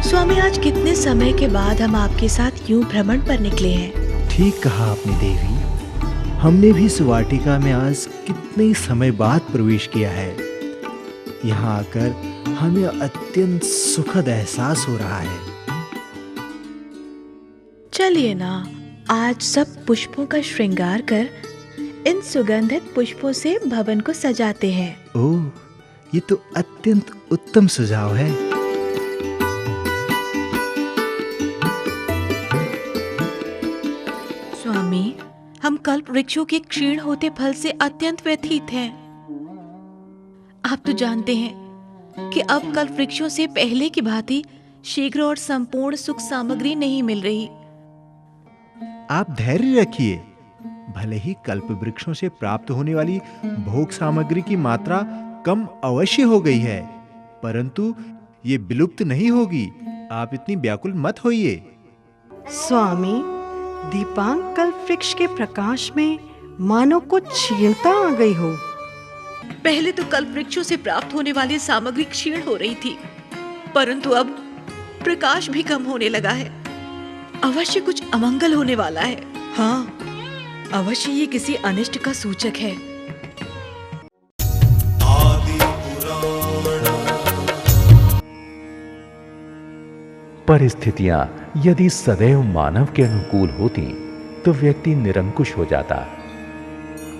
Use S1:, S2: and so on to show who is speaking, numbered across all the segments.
S1: स्वामी, आज कितने समय के बाद हम आपके साथ यूं भ्रमण पर निकले हैं।
S2: ठीक कहा आपने देवी। हमने भी इस वाटिका में आज कितने समय बाद प्रवेश किया है। यहाँ आकर हमें अत्यंत सुखद एहसास हो रहा है।
S1: चलिए ना, आज सब पुष्पों का श्रृंगार कर इन सुगंधित पुष्पों से भवन को सजाते हैं।
S2: ओह, ये तो अत्यंत उत्तम सुझाव है।
S1: स्वामी, हम कल्प वृक्षों के क्षीण होते फल से अत्यंत व्यथित हैं। आप तो जानते हैं कि अब कल्प वृक्षों से पहले की भांति शीघ्र और संपूर्ण सुख सामग्री नहीं मिल रही।
S2: आप धैर्य रखिए। भले ही कल्प वृक्षों से प्राप्त होने वाली भोग सामग्री की मात्रा कम अवश्य हो गई है, परंतु ये विलुप्त नहीं होगी। आप इतनी व्याकुल मत होइए।
S3: स्वामी, दीपांक कल्प वृक्ष के प्रकाश में मानो कुछ क्षीणता आ गई हो।
S1: पहले तो कल्प वृक्षों से प्राप्त होने वाली सामग्री क्षीण हो रही थी, परंतु अब प्रकाश भी कम होने लगा है। अवश्य कुछ अमंगल होने वाला है। हाँ, अवश्य ये किसी अनिष्ट का सूचक है।
S4: परिस्थितियां यदि सदैव मानव के अनुकूल होती तो व्यक्ति निरंकुश हो जाता।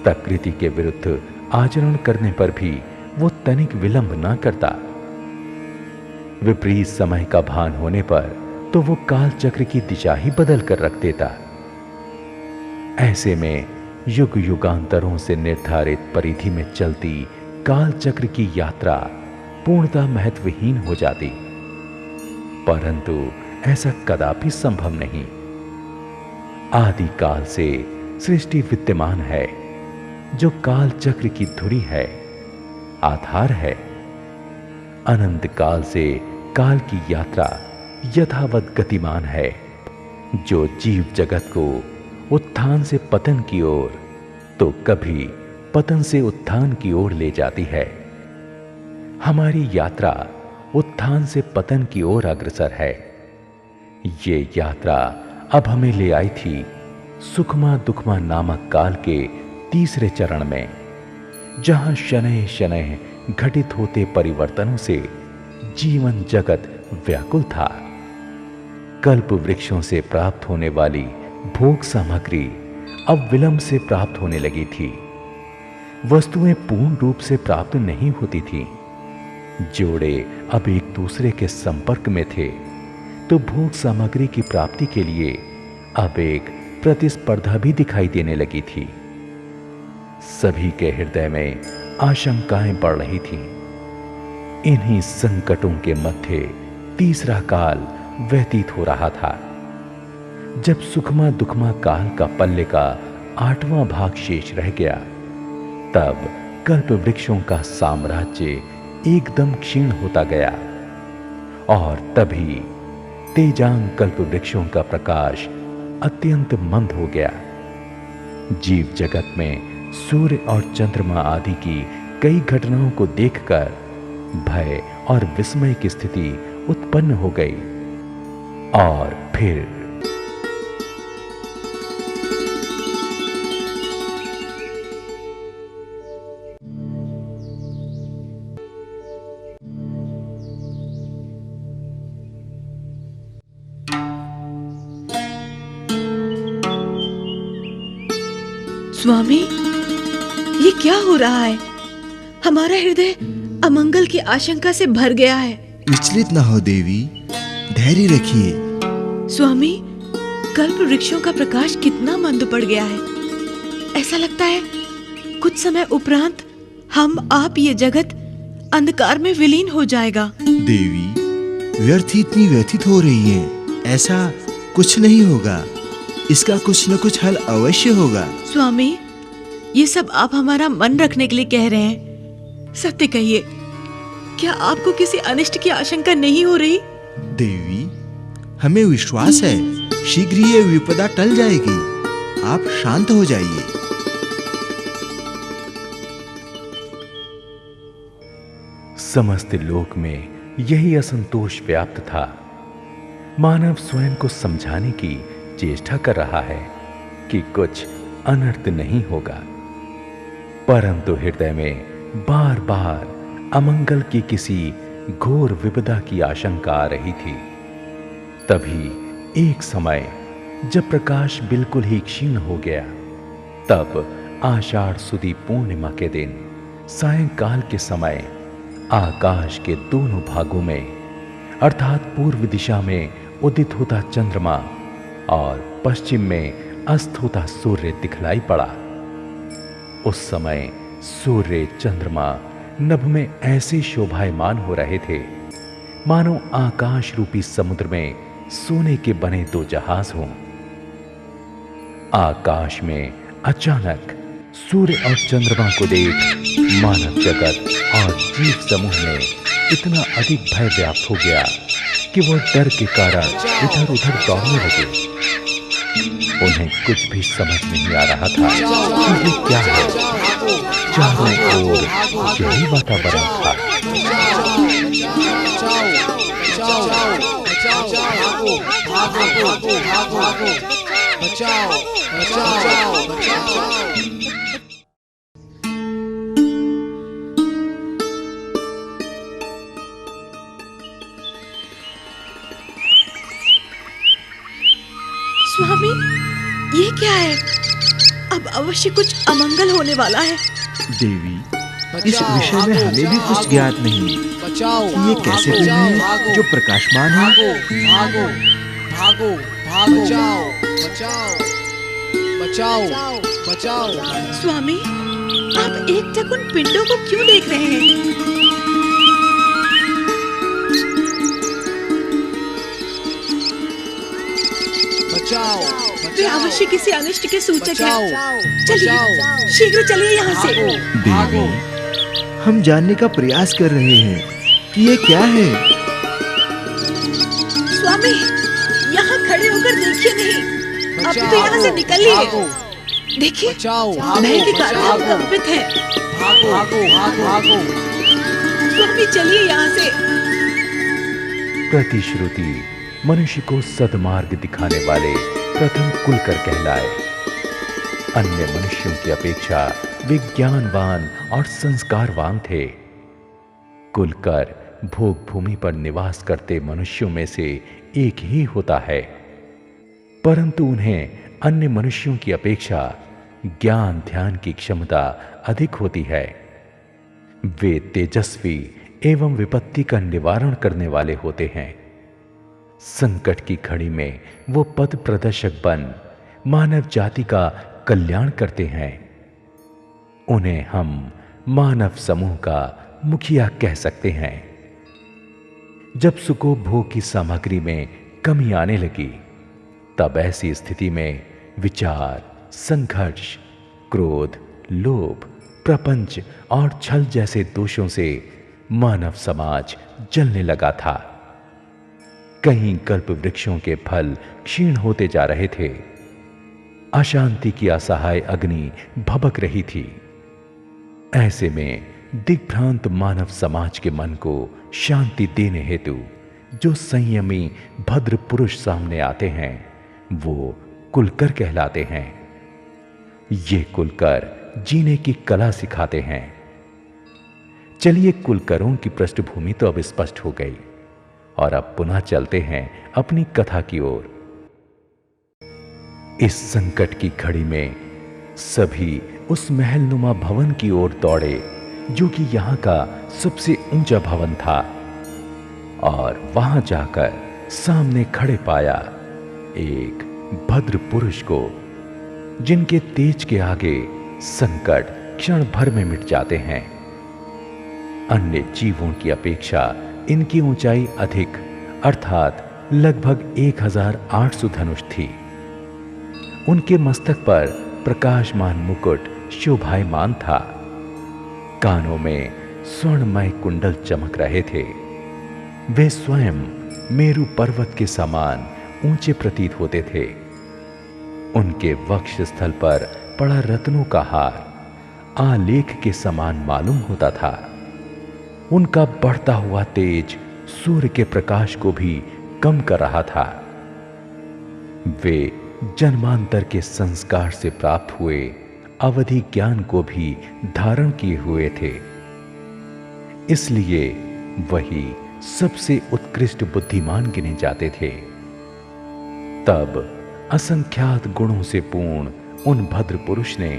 S4: प्रकृति के विरुद्ध आचरण करने पर भी वो तनिक विलंब न करता। विपरीत समय का भान होने पर तो वो काल चक्र की दिशा ही बदल कर रख देता। ऐसे में युग युगांतरों से निर्धारित परिधि में चलती काल चक्र की यात्रा पूर्णतः महत्वहीन हो जाती। परंतु ऐसा कदापि संभव नहीं। आदि काल से सृष्टि विद्यमान है, जो काल चक्र की धुरी है, आधार है। अनंत काल से काल की यात्रा यथावत गतिमान है, जो जीव जगत को उत्थान से पतन की ओर तो कभी पतन से उत्थान की ओर ले जाती है। हमारी यात्रा उत्थान से पतन की ओर अग्रसर है। ये यात्रा अब हमें ले आई थी सुखमा दुखमा नामक काल के तीसरे चरण में, जहां शनैः शनैः घटित होते परिवर्तनों से जीवन जगत व्याकुल था। कल्प वृक्षों से प्राप्त होने वाली भोग सामग्री अब विलंब से प्राप्त होने लगी थी। वस्तुएं पूर्ण रूप से प्राप्त नहीं होती थीं। जोड़े अब एक दूसरे के संपर्क में थे, तो भोग सामग्री की प्राप्ति के लिए अब एक प्रतिस्पर्धा भी दिखाई देने लगी थी। सभी के हृदय में आशंकाएं बढ़ रही थीं। इन्हीं संकटों के मध्य तीसरा काल व्यतीत हो रहा था। जब सुखमा दुखमा काल का पल्ले का 8वां भाग शेष रह गया, तब कल्प वृक्षों का साम्राज्य एकदम क्षीण होता गया और तभी तेजांग कल्प वृक्षों का प्रकाश अत्यंत मंद हो गया। जीव जगत में सूर्य और चंद्रमा आदि की कई घटनाओं को देखकर भय और विस्मय की स्थिति उत्पन्न हो गई। और फिर
S1: स्वामी, ये क्या हो रहा है? हमारा हृदय अमंगल की आशंका से भर गया है।
S2: विचलित न हो देवी, धैर्य रखिए।
S1: स्वामी, कल्प वृक्षों का प्रकाश कितना मंद पड़ गया है। ऐसा लगता है कुछ समय उपरांत हम आप ये जगत अंधकार में विलीन हो जाएगा।
S2: देवी, व्यर्थ इतनी व्यथित हो रही हैं। ऐसा कुछ नहीं होगा। इसका कुछ न कुछ हल अवश्य होगा।
S1: स्वामी, ये सब आप हमारा मन रखने के लिए कह रहे हैं। सत्य कहिए, क्या आपको किसी अनिष्ट की आशंका नहीं हो रही?
S2: देवी, हमें विश्वास है शीघ्र ही ये विपदा टल जाएगी। आप शांत हो जाइए।
S4: समस्त लोक में यही असंतोष व्याप्त था मानव स्वयं को समझाने की चेष्टा कर रहा है कि कुछ अनर्थ नहीं होगा, परंतु हृदय में बार बार अमंगल की किसी घोर विपदा की आशंका आ रही थी। तभी एक समय जब प्रकाश बिल्कुल ही क्षीण हो गया, तब आषाढ़ सुदी पूर्णिमा के दिन सायंकाल के समय आकाश के दोनों भागों में अर्थात पूर्व दिशा में उदित होता चंद्रमा और पश्चिम में अस्त होता सूर्य दिखलाई पड़ा। उस समय सूर्य चंद्रमा नभ में ऐसे शोभायमान हो रहे थे मानो आकाश रूपी समुद्र में सोने के बने दो जहाज हों। आकाश में अचानक सूर्य और चंद्रमा को देख मानव जगत और जीव समूह में इतना अधिक भय व्याप्त हो गया कि वो डर के कारण इधर उधर दौड़ने लगे। उन्हें कुछ भी समझ नहीं आ रहा था कि ये क्या है। चारों ओर यही वातावरण था।
S1: स्वामी, ये क्या है? अब अवश्य कुछ अमंगल होने वाला है।
S2: देवी, इस विषय में हमें भी कुछ ज्ञात नहीं कि ये कैसे दिन है जो प्रकाशमान है।
S5: भागो, भागो, भागो, बचाओ, बचाओ, बचाओ, बचाओ।
S1: स्वामी, आप एकटक उन पिंडों को क्यों देख रहे हैं?
S5: बचाओ,
S1: वे अवश्य किसी अनिष्ट के सूचक हैं। चलिए,
S5: बचाओ।
S1: शीघ्र चलिए यहाँ से।
S2: देवी, हम जानने का प्रयास कर रहे हैं कि ये क्या है।
S1: स्वामी, यहाँ खड़े होकर देखिए नहीं, अब तो यहाँ से निकलिए। देखिए,
S5: बचाओ,
S1: भय के कारण हम कंपित हैं।
S5: भागो, भागो, भागो, भागो।
S1: स्वामी, चलिए यहाँ से।
S4: प्रतिश्रुति मनुष्य को सद्मार्ग दिखाने वाले प्रथम कुलकर कहलाए। अन्य मनुष्यों की अपेक्षा वे ज्ञानवान और संस्कारवान थे। कुलकर भोग भूमि पर निवास करते मनुष्यों में से एक ही होता है, परंतु उन्हें अन्य मनुष्यों की अपेक्षा ज्ञान ध्यान की क्षमता अधिक होती है। वे तेजस्वी एवं विपत्ति का निवारण करने वाले होते हैं। संकट की घड़ी में वो पथ प्रदर्शक बन मानव जाति का कल्याण करते हैं। उन्हें हम मानव समूह का मुखिया कह सकते हैं। जब सुखोपभोग की सामग्री में कमी आने लगी, तब ऐसी स्थिति में विचार, संघर्ष, क्रोध, लोभ, प्रपंच और छल जैसे दोषों से मानव समाज जलने लगा था। कहीं कल्प वृक्षों के फल क्षीण होते जा रहे थे। अशांति की असहाय अग्नि भभक रही थी। ऐसे में दिग्भ्रांत मानव समाज के मन को शांति देने हेतु जो संयमी भद्र पुरुष सामने आते हैं, वो कुलकर कहलाते हैं। ये कुलकर जीने की कला सिखाते हैं। चलिए, कुलकरों की पृष्ठभूमि तो अब स्पष्ट हो गई और अब पुनः चलते हैं अपनी कथा की ओर। इस संकट की घड़ी में सभी उस महलनुमा भवन की ओर दौड़े जो कि यहां का सबसे ऊंचा भवन था, और वहां जाकर सामने खड़े पाया एक भद्र पुरुष को, जिनके तेज के आगे संकट क्षण भर में मिट जाते हैं। अन्य जीवों की अपेक्षा इनकी ऊंचाई अधिक अर्थात लगभग 1800 धनुष थी। उनके मस्तक पर प्रकाशमान मुकुट शोभायमान था। कानों में स्वर्णमय कुंडल चमक रहे थे। वे स्वयं मेरु पर्वत के समान ऊंचे प्रतीत होते थे। उनके वक्षस्थल पर पड़ा रत्नों का हार आलेख के समान मालूम होता था। उनका बढ़ता हुआ तेज सूर्य के प्रकाश को भी कम कर रहा था। वे जन्मांतर के संस्कार से प्राप्त हुए अवधि ज्ञान को भी धारण किए हुए थे, इसलिए वही सबसे उत्कृष्ट बुद्धिमान गिने जाते थे। तब असंख्यात गुणों से पूर्ण उन भद्र पुरुष ने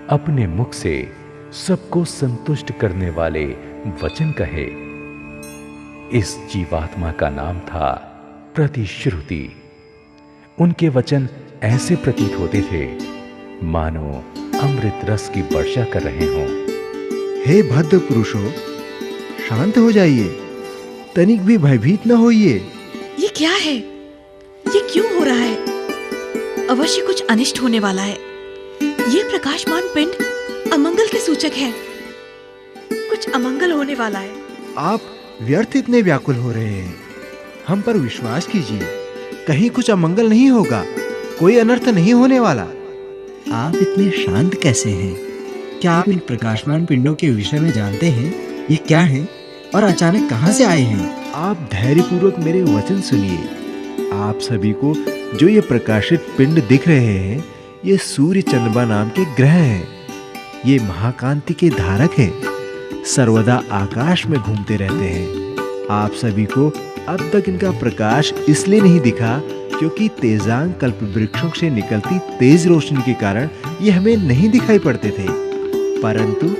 S4: अपने मुख से सबको संतुष्ट करने वाले वचन कहे। इस जीवात्मा का नाम था प्रतिश्रुति। उनके वचन ऐसे प्रतीत होते थे मानो अमृत रस की वर्षा कर रहे हों।
S2: हे भद्र पुरुषों, शांत हो जाइए, तनिक भी भयभीत न होइए।
S1: ये क्या है? ये क्यों हो रहा है? अवश्य कुछ अनिष्ट होने वाला है। ये प्रकाशमान पिंड अमंगल के सूचक है। कुछ अमंगल होने वाला है।
S2: आप व्यर्थ इतने व्याकुल हो रहे हैं। हम पर विश्वास कीजिए, कहीं कुछ अमंगल नहीं होगा, कोई अनर्थ नहीं होने वाला।
S6: आप इतने शांत कैसे हैं? क्या आप इन प्रकाशमान पिंडों के विषय में जानते हैं? ये क्या है और अचानक कहां से आए हैं?
S2: आप धैर्यपूर्वक मेरे वचन सुनिए। आप सभी को जो ये प्रकाशित पिंड दिख रहे हैं, ये सूर्य चंद्रमा नाम के ग्रह हैं। ये महाकांति के धारक हैं, सर्वदा आकाश में घूमते रहते हैं। आप सभी को अब तक इनका प्रकाश इसलिए नहीं दिखा क्योंकि तेजांग कल्प वृक्षों से निकलती तेज रोशनी के कारण ये हमें नहीं दिखाई पड़ते थे, परंतु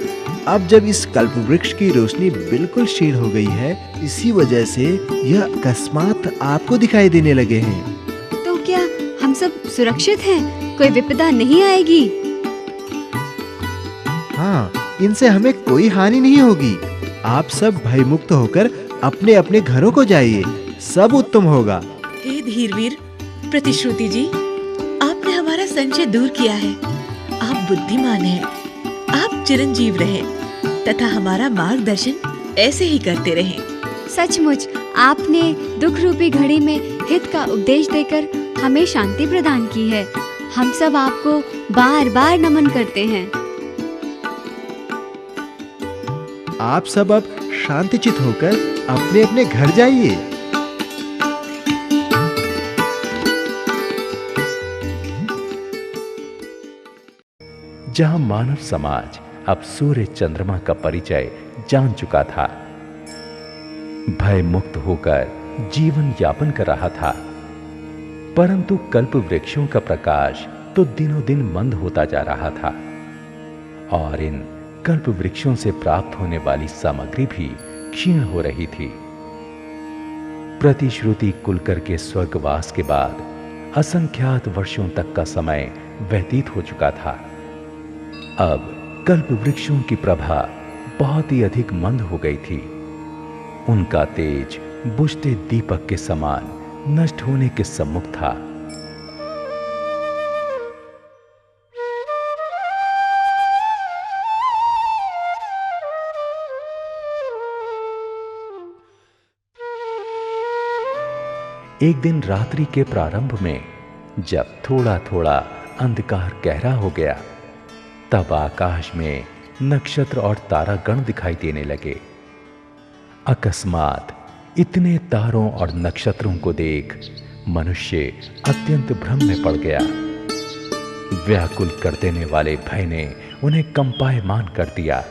S2: अब जब इस कल्प वृक्ष की रोशनी बिल्कुल क्षीण हो गई है, इसी वजह से यह अकस्मात आपको दिखाई देने लगे हैं।
S7: तो क्या हम सब सुरक्षित हैं? कोई विपदा नहीं आएगी?
S2: हाँ, इनसे हमें कोई हानि नहीं होगी। आप सब भयमुक्त होकर अपने अपने घरों को जाइए, सब उत्तम होगा।
S1: हे धीरवीर प्रतिश्रुति जी, आपने हमारा संशय दूर किया है। आप बुद्धिमान हैं। आप चिरंजीव रहे तथा हमारा मार्गदर्शन ऐसे ही करते रहें।
S7: सचमुच आपने दुख रूपी घड़ी में हित का उपदेश देकर हमें शांति प्रदान की है। हम सब आपको बार बार नमन करते हैं।
S2: आप सब अब शांतिचित होकर अपने अपने घर जाइए।
S4: जहां मानव समाज अब सूर्य चंद्रमा का परिचय जान चुका था, भय मुक्त होकर जीवन यापन कर रहा था, परंतु कल्प वृक्षों का प्रकाश तो दिनों दिन मंद होता जा रहा था और इन कल्प वृक्षों से प्राप्त होने वाली सामग्री भी क्षीण हो रही थी। प्रतिश्रुति कुलकर के स्वर्गवास के बाद असंख्यात वर्षों तक का समय व्यतीत हो चुका था। अब कल्प वृक्षों की प्रभा बहुत ही अधिक मंद हो गई थी। उनका तेज बुझते दीपक के समान नष्ट होने के सम्मुख था। एक दिन रात्रि के प्रारंभ में जब थोड़ा थोड़ा अंधकार गहरा हो गया, तब आकाश में नक्षत्र और तारागण दिखाई देने लगे। अकस्मात इतने तारों और नक्षत्रों को देख मनुष्य अत्यंत भ्रम में पड़ गया। व्याकुल कर देने वाले भय ने उन्हें कंपायमान कर दिया।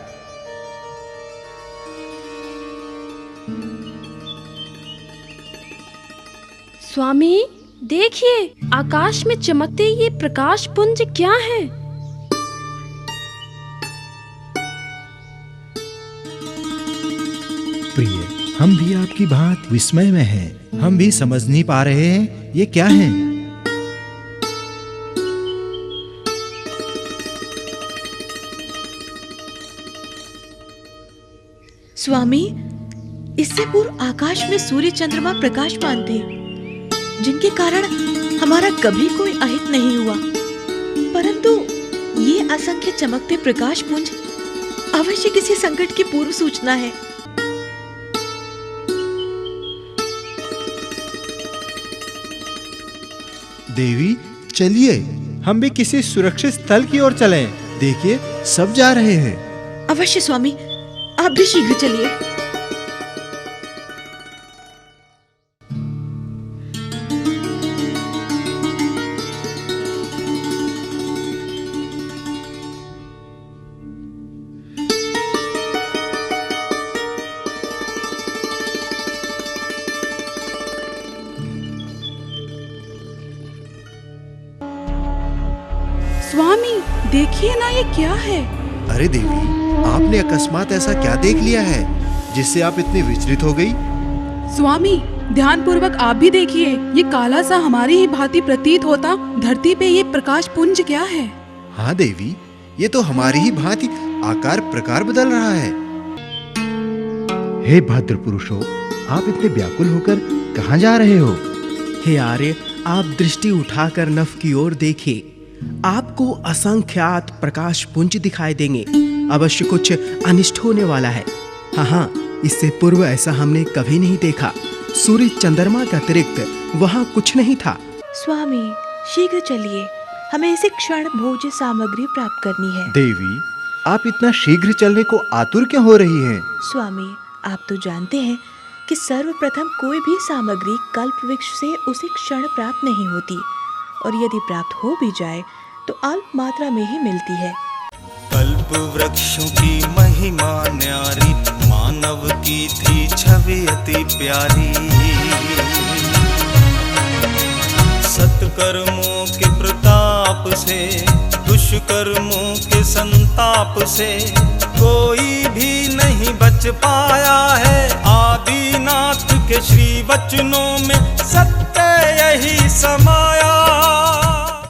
S8: स्वामी देखिए, आकाश में चमकते ये प्रकाश पुंज क्या है?
S6: प्रिय, हम भी आपकी बात विस्मय में हैं। हम भी समझ नहीं पा रहे हैं ये क्या है।
S1: स्वामी, इससे पूर्व आकाश में सूर्य चंद्रमा प्रकाशमान थे, जिनके कारण हमारा कभी कोई अहित नहीं हुआ, परंतु ये असंख्य चमकते प्रकाश पुंज अवश्य किसी संकट की पूर्व सूचना है।
S2: देवी, चलिए हम भी किसी सुरक्षित स्थल की ओर चलें। देखिए, सब जा रहे हैं।
S1: अवश्य स्वामी, आप भी शीघ्र चलिए।
S8: देखिए ना, ये क्या है?
S2: अरे देवी, आपने अकस्मात ऐसा क्या देख लिया है जिससे आप इतनी विचलित हो गई?
S9: स्वामी, ध्यान पूर्वक आप भी देखिए, ये काला सा हमारी ही भांति प्रतीत होता धरती पे ये प्रकाश पुंज क्या है?
S2: हाँ देवी, ये तो हमारी ही भांति आकार प्रकार बदल रहा है। हे भद्र पुरुषों, आप इतने व्याकुल होकर कहाँ जा रहे हो?
S10: हे आर्य, आप दृष्टि उठाकर नभ की ओर देखिए, आपको असंख्यात प्रकाश पुंज दिखाई देंगे। अवश्य कुछ अनिष्ट होने वाला है। हाँ, इससे पूर्व ऐसा हमने कभी नहीं देखा। सूर्य चंद्रमा के अतिरिक्त वहाँ कुछ नहीं था।
S1: स्वामी, शीघ्र चलिए, हमें इसी क्षण भोज्य सामग्री प्राप्त करनी है।
S2: देवी, आप इतना शीघ्र चलने को आतुर क्यों हो रही हैं?
S1: स्वामी, आप तो जानते हैं कि सर्वप्रथम कोई भी सामग्री कल्प वृक्ष से उसी क्षण प्राप्त नहीं होती, और यदि प्राप्त हो भी जाए तो अल्प मात्रा में ही मिलती है।
S11: कल्प वृक्षों की महिमा न्यारी, मानव की थी छवि अति प्यारी। सत्कर्मों के प्रताप से, दुष्कर्मों के संताप से कोई भी नहीं बच पाया है। आदिनाथ के श्री वचनों में सत्य यही समाया।